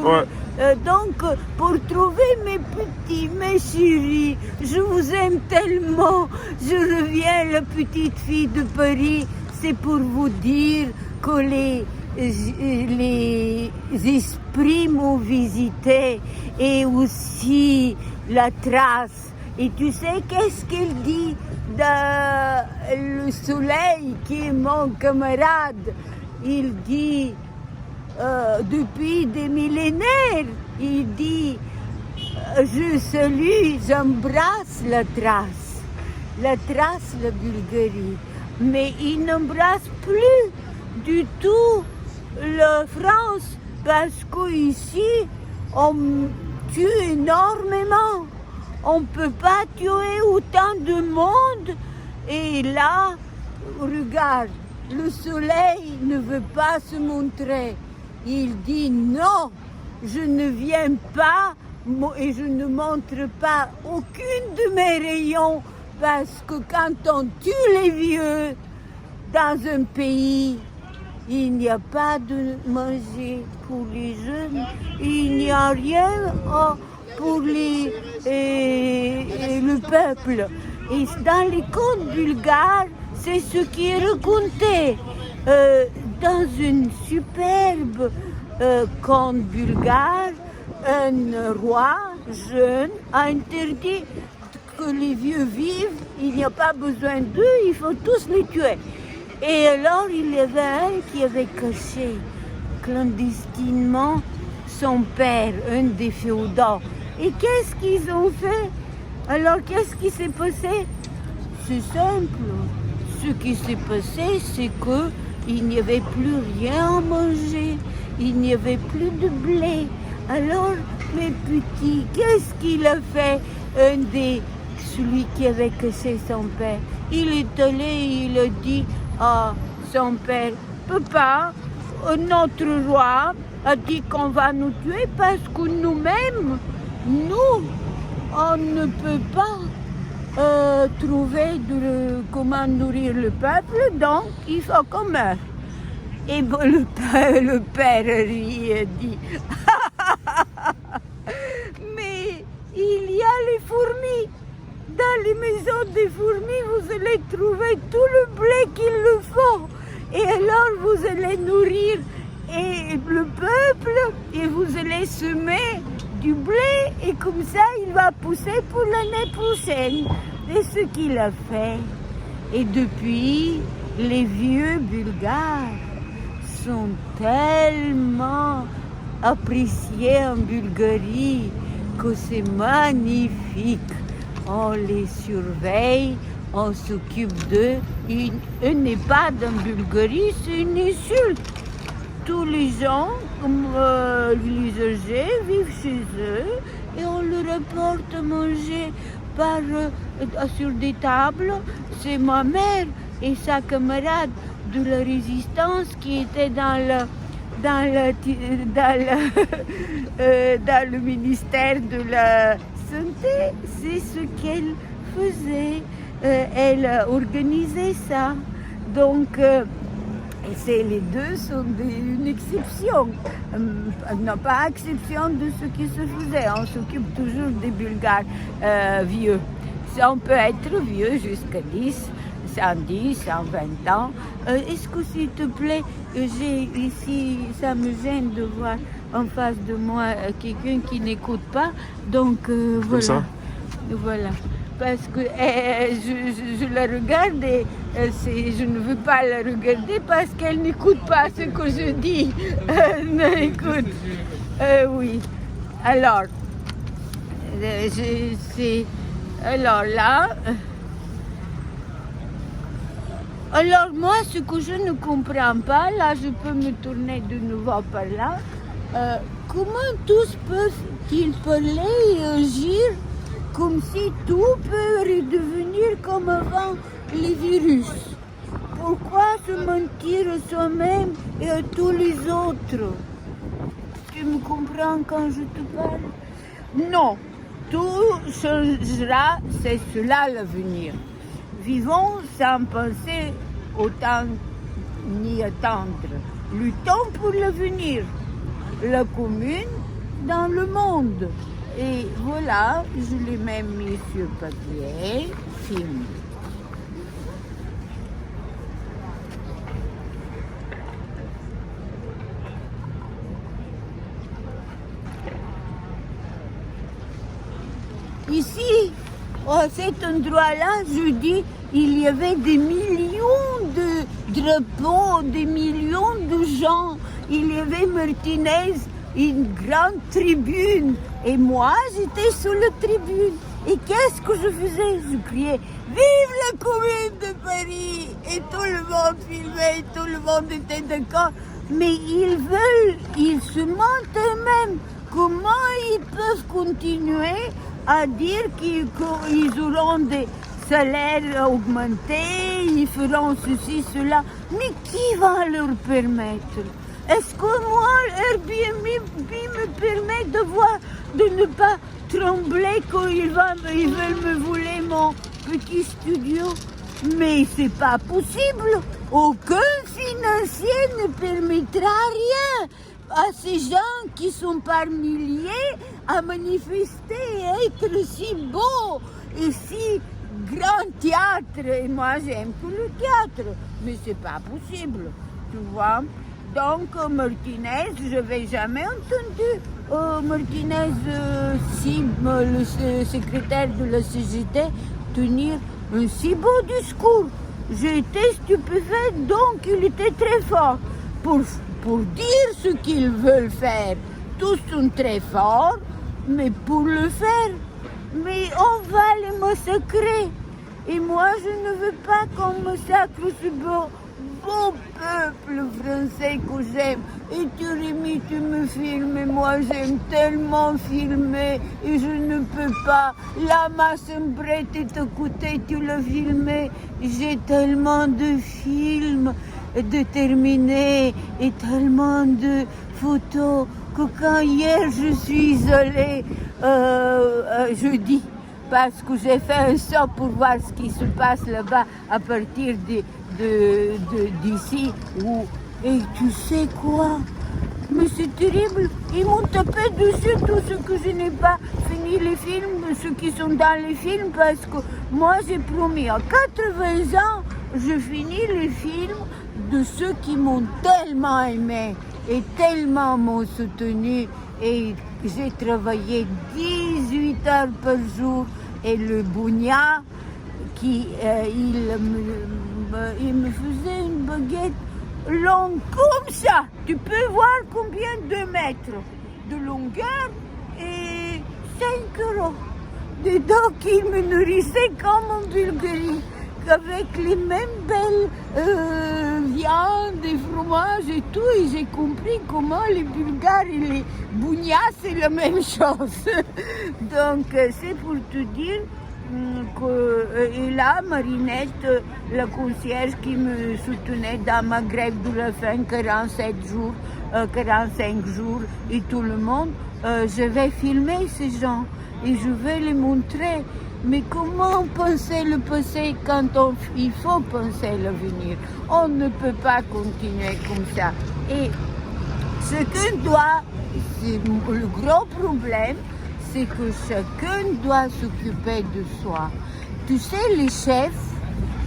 Ouais. Donc, pour trouver mes petits, mes chéris, je vous aime tellement. Je reviens, la petite fille de Paris. C'est pour vous dire que les esprits m'ont visité et aussi la trace. Et tu sais qu'est-ce qu'il dit le soleil qui est mon camarade? Il dit, depuis des millénaires, il dit, je salue, j'embrasse la trace, la Bulgarie. Mais il n'embrasse plus du tout la France parce qu'ici, on tue énormément. On ne peut pas tuer autant de monde. Et là, regarde, le soleil ne veut pas se montrer. Il dit non, je ne viens pas et je ne montre pas aucune de mes rayons parce que quand on tue les vieux dans un pays, il n'y a pas de manger pour les jeunes, il n'y a rien pour le peuple. Et dans les contes bulgares, c'est ce qui est raconté. Dans une superbe conte bulgare, un roi jeune a interdit que les vieux vivent, il n'y a pas besoin d'eux, il faut tous les tuer. Et alors il y avait un qui avait caché clandestinement son père, un des féodaux. Et qu'est-ce qu'ils ont fait? Alors qu'est-ce qui s'est passé? C'est simple. Ce qui s'est passé, c'est qu'il n'y avait plus rien à manger, il n'y avait plus de blé. Alors, mes petits, qu'est-ce qu'il a fait? Celui qui avait caché son père, il est allé, il a dit à son père, papa, notre roi a dit qu'on va nous tuer parce que nous-mêmes, on ne peut pas trouver comment nourrir le peuple, donc il faut qu'on meure. Et bon, le père rit et dit, mais il y a les fourmis. Dans les maisons des fourmis, vous allez trouver tout le blé qu'il le faut. Et alors, vous allez nourrir le peuple et vous allez semer du blé. Et comme ça, il va pousser pour l'année prochaine. C'est ce qu'il a fait. Et depuis, les vieux Bulgares sont tellement appréciés en Bulgarie que c'est magnifique. On les surveille, on s'occupe d'eux. Eux n'est pas dans Bulgarie, c'est une insulte. Tous les gens, comme les âgés, vivent chez eux et on leur apporte à manger sur des tables. C'est ma mère et sa camarade de la résistance qui était dans le ministère de la Santé. C'est ce qu'elle faisait. Elle organisait ça. Donc, les deux sont une exception. Non, pas exception de ce qui se faisait. On s'occupe toujours des Bulgares vieux. On peut être vieux jusqu'à 10, 110, 120 ans. Est-ce que, s'il te plaît, j'ai ici, ça me gêne de voir en face de moi quelqu'un qui n'écoute pas. Donc, voilà. Comme ça? Voilà. Parce que je la regarde et je ne veux pas la regarder parce qu'elle n'écoute pas ce que je dis. Écoute. Oui. Alors, alors là... Alors moi, ce que je ne comprends pas, là je peux me tourner de nouveau par là, comment tous peuvent-ils parler et agir comme si tout peut redevenir comme avant les virus? Pourquoi se mentir à soi-même et à tous les autres? Tu me comprends quand je te parle? Non, tout changera, c'est cela l'avenir. Vivons sans penser au temps ni attendre. Luttons pour l'avenir. La commune dans le monde. Et voilà, je l'ai même mis sur papier, film. Ici, à cet endroit-là, je dis, il y avait des millions de drapeaux, des millions de gens. Il y avait Martinez, une grande tribune. Et moi, j'étais sur la tribune. Et qu'est-ce que je faisais? Je criais, vive la Commune de Paris! Et tout le monde filmait, tout le monde était d'accord. Mais ils se mentent eux-mêmes. Comment ils peuvent continuer à dire qu'ils auront des salaires augmentés, ils feront ceci, cela? Mais qui va leur permettre? Est-ce que moi, Airbnb me permet de ne pas trembler quand ils veulent me voler mon petit studio? Mais c'est pas possible. Aucun financier ne permettra rien à ces gens qui sont par milliers à manifester et être si beaux et si grand théâtre. Et moi, j'aime tout le théâtre, mais c'est pas possible, tu vois. Donc, Martinez, je n'avais jamais entendu Martinez, le secrétaire de la CGT, tenir un si beau discours. J'étais stupéfaite, donc il était très fort pour dire ce qu'ils veulent faire. Tous sont très forts, mais pour le faire, mais on va les massacrer. Et moi, je ne veux pas qu'on massacre ce beau peuple français que j'aime. Et tu, Rémi, tu me filmes, et moi j'aime tellement filmer, et je ne peux pas. La massembrette est à côté, tu l'as filmé. J'ai tellement de films de terminer et tellement de photos que quand hier je suis allée jeudi, parce que j'ai fait un saut pour voir ce qui se passe là-bas à partir d'ici. Et tu sais quoi? Mais c'est terrible. Ils m'ont tapé dessus tout ce que je n'ai pas fini les films, ceux qui sont dans les films, parce que moi j'ai promis à 80 ans, je finis les films de ceux qui m'ont tellement aimé et tellement m'ont soutenu. Et j'ai travaillé 18 heures par jour. Et le Bougna, il me faisait une baguette longue comme ça. Tu peux voir combien de mètres de longueur et 5 euros. Dedans, qu'il me nourrissait comme en Bulgarie, avec les mêmes belles viandes et fromages et tout. Et j'ai compris comment les Bulgares et les Bougnas, c'est la même chose. Donc, c'est pour te dire et là, Marinette, la concierge qui me soutenait dans ma grève de la faim, 45 jours, et tout le monde, je vais filmer ces gens et je vais les montrer. Mais comment penser le passé quand il faut penser l'avenir? On ne peut pas continuer comme ça. Et ce qu'on doit, c'est le gros problème, c'est que chacun doit s'occuper de soi. Tu sais, les chefs,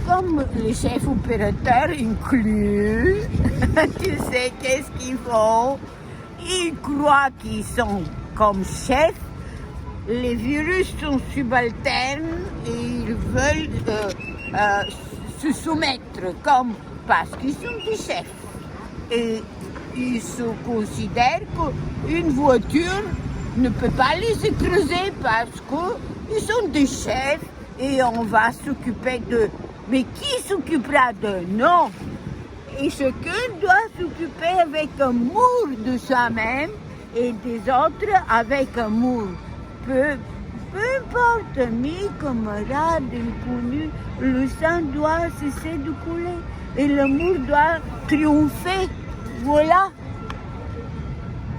comme les chefs opérateurs inclus, tu sais qu'est-ce qu'ils font? Ils croient qu'ils sont comme chefs. Les virus sont subalternes et ils veulent se soumettre parce qu'ils sont des chefs. Et ils se considèrent qu'une voiture ne peut pas les écraser parce qu'ils sont des chefs et on va s'occuper d'eux. Mais qui s'occupera d'eux? Non. Et chacun doit s'occuper avec amour de soi-même et des autres avec amour. Peu importe, amis, camarades, inconnus, le sang doit cesser de couler et l'amour doit triompher. Voilà.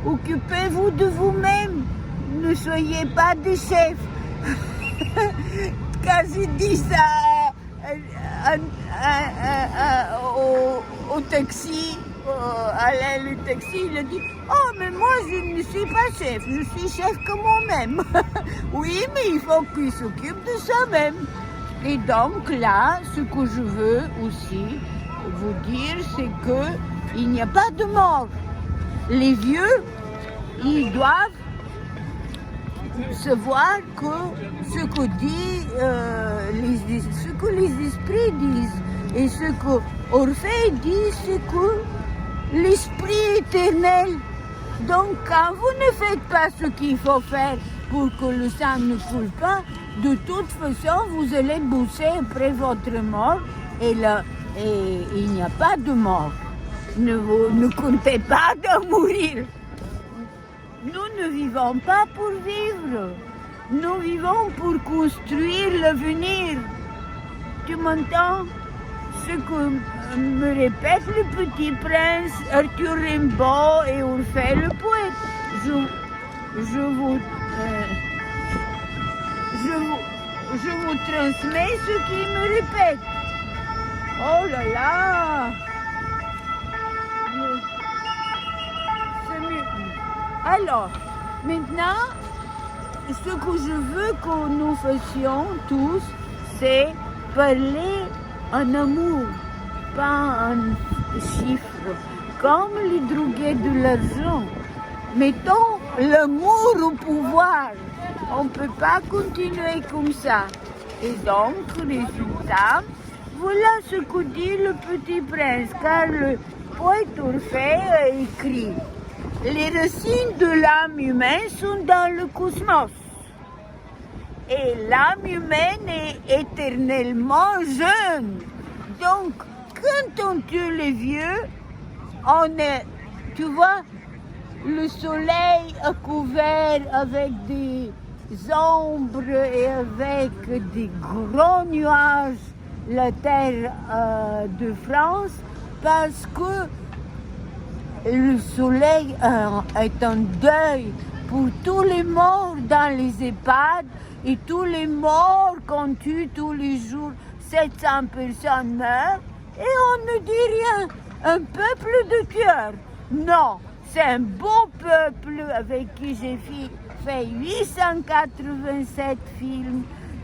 Occupez-vous de vous-même. Ne soyez pas des chefs. Quand je dis ça au taxi, le taxi, il a dit « Oh, mais moi, je ne suis pas chef, je suis chef comme moi-même. » Oui, mais il faut qu'il s'occupe de soi-même. Et donc là, ce que je veux aussi vous dire, c'est qu'il n'y a pas de mort. Les vieux, ils doivent savoir que ce que ce que les esprits disent et ce que Orphée dit, c'est que l'esprit éternel. Donc quand vous ne faites pas ce qu'il faut faire pour que le sang ne coule pas, de toute façon vous allez bousser après votre mort et il n'y a pas de mort. Ne comptez pas de mourir. Nous ne vivons pas pour vivre. Nous vivons pour construire l'avenir. Tu m'entends? Ce que me répète le petit prince, Arthur Rimbaud et Orphée le poète. Je vous transmets ce qu'il me répète. Oh là là! C'est mieux. Alors, maintenant, ce que je veux que nous fassions tous, c'est parler en amour, pas en chiffres, comme les drogués de l'argent. Mettons l'amour au pouvoir. On ne peut pas continuer comme ça. Et donc, résultat, voilà ce que dit le petit prince, car le poète Orphée a écrit « Les racines de l'âme humaine sont dans le cosmos. Et l'âme humaine est éternellement jeune. Donc, quand on tue les vieux, tu vois, le soleil a couvert avec des ombres et avec des gros nuages la terre de France parce que le soleil est en deuil pour tous les morts dans les EHPAD et tous les morts qu'on tue tous les jours. 700 personnes meurent et on ne dit rien. Un peuple de tueurs. Non, c'est un beau peuple avec qui j'ai fait 887 films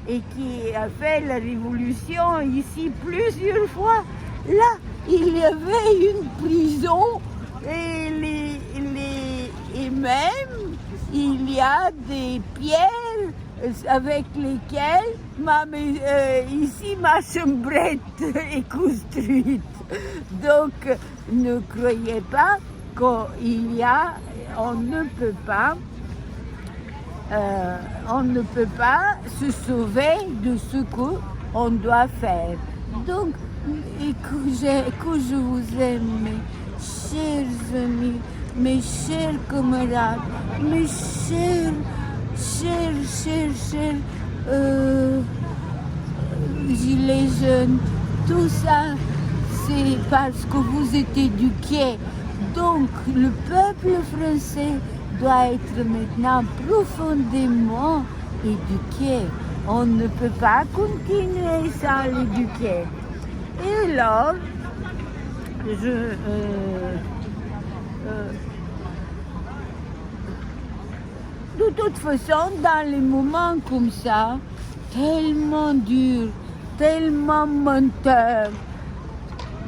et qui a fait la révolution ici plusieurs fois. Là, il y avait une prison et même il y a des pierres avec lesquelles ici ma chambrette est construite. Donc ne croyez pas on ne peut pas se sauver de ce qu'on doit faire. Donc, et que je vous aime, mes chers amis, mes chers camarades, mes chers gilets jaunes, tout ça, c'est parce que vous êtes éduqués. Donc, le peuple français doit être maintenant profondément éduqué. On ne peut pas continuer sans l'éduquer. Et alors, de toute façon, dans les moments comme ça, tellement durs, tellement menteurs,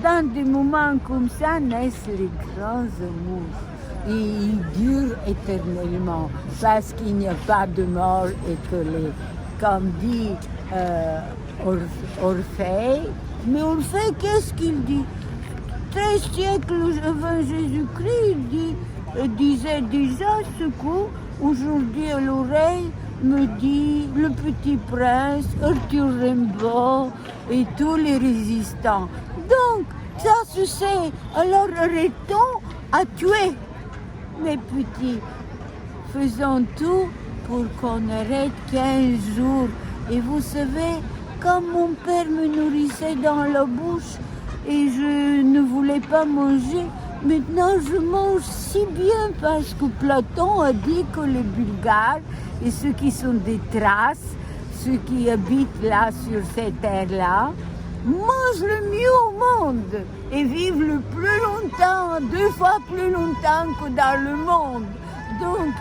dans des moments comme ça naissent les grands amours. Et ils durent éternellement parce qu'il n'y a pas de mort et que comme dit Orphée, mais Orphée, qu'est-ce qu'il dit? 13 siècles avant Jésus-Christ, il disait déjà ce qu'aujourd'hui à l'oreille me dit le petit prince, Arthur Rimbaud et tous les résistants. Donc, ça se sait. Alors arrêtons à tuer, mes petits. Faisons tout pour qu'on arrête 15 jours. Et vous savez, quand mon père me nourrissait dans la bouche et je ne voulais pas manger, maintenant je mange si bien parce que Platon a dit que les Bulgares et ceux qui sont des Thraces, ceux qui habitent là sur cette terre-là, mangent le mieux au monde et vivent le plus longtemps, 2 fois plus longtemps que dans le monde. Donc,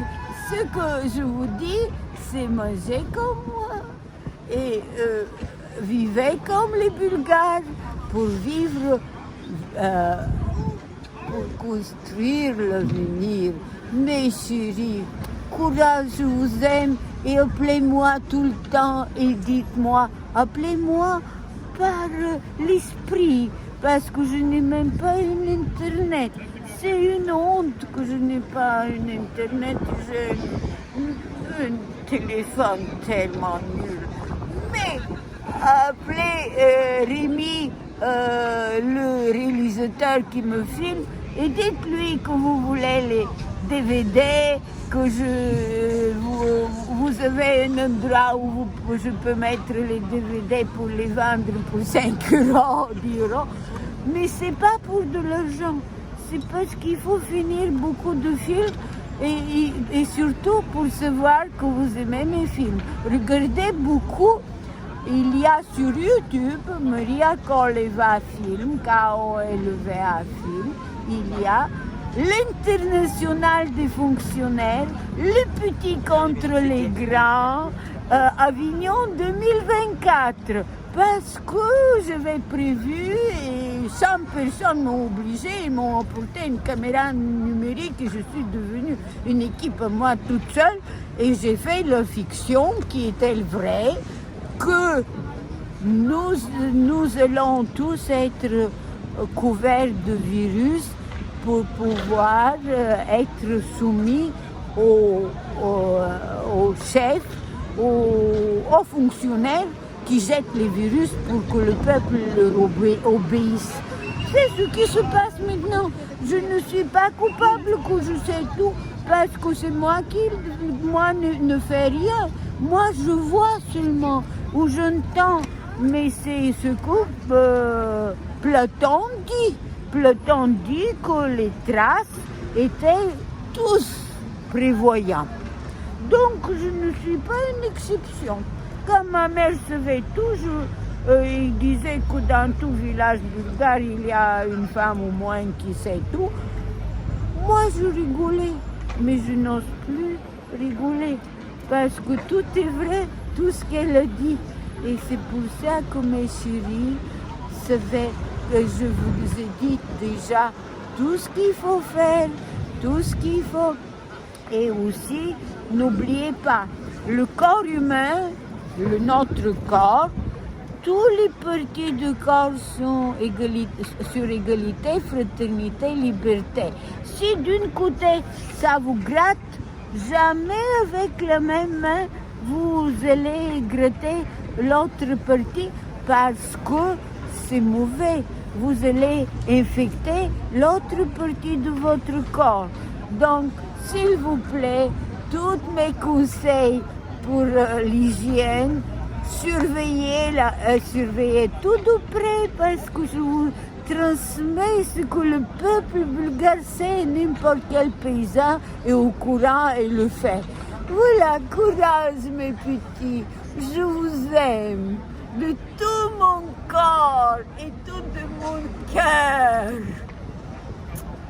ce que je vous dis, c'est manger comme moi et vivez comme les Bulgares pour vivre, pour construire l'avenir. Mes chéris, courage, je vous aime et appelez-moi tout le temps et dites-moi, appelez-moi par l'esprit parce que je n'ai même pas une internet. C'est une honte que je n'ai pas une internet, j'ai un téléphone tellement nul. Mais appelez Rémi, le réalisateur qui me filme, et dites-lui que vous voulez les DVD, que vous avez un endroit où je peux mettre les DVD pour les vendre pour 5 euros, 10 euros. Mais c'est pas pour de l'argent, c'est parce qu'il faut finir beaucoup de films et surtout pour savoir que vous aimez mes films. Regardez beaucoup. Il y a sur YouTube Maria Koleva Film, K-O-L-V-A Film, il y a l'International des fonctionnaires, les petits contre les grands, Avignon 2024. Parce que j'avais prévu et 100 personnes m'ont obligé, ils m'ont apporté une caméra numérique et je suis devenue une équipe à moi toute seule et j'ai fait la fiction qui est-elle vraie, que nous allons tous être couverts de virus pour pouvoir être soumis aux chefs, aux fonctionnaires qui jettent les virus pour que le peuple leur obéisse. C'est ce qui se passe maintenant. Je ne suis pas coupable que je sais tout parce que c'est moi qui ne fais rien. Moi, je vois seulement ou j'entends. Mais c'est ce que Platon dit. Platon dit que les traces étaient tous prévoyants. Donc, je ne suis pas une exception. Quand ma mère savait tout, il disait que dans tout village bulgare, il y a une femme au moins qui sait tout. Moi, je rigolais, mais je n'ose plus rigoler parce que tout est vrai, tout ce qu'elle a dit. Et c'est pour ça que mes chéris savaient que je vous ai dit déjà tout ce qu'il faut faire, tout ce qu'il faut. Et aussi, n'oubliez pas, le corps humain, notre corps, tous les parties du corps sont sur égalité, fraternité, liberté. Si d'une côté ça vous gratte, jamais avec la même main vous allez gratter l'autre partie parce que c'est mauvais. Vous allez infecter l'autre partie de votre corps. Donc, s'il vous plaît, tous mes conseils pour l'hygiène, surveillez tout de près parce que je vous transmets ce que le peuple bulgare sait, n'importe quel paysan est au courant et le fait. Voilà, courage mes petits, je vous aime de tout mon corps et tout de mon cœur.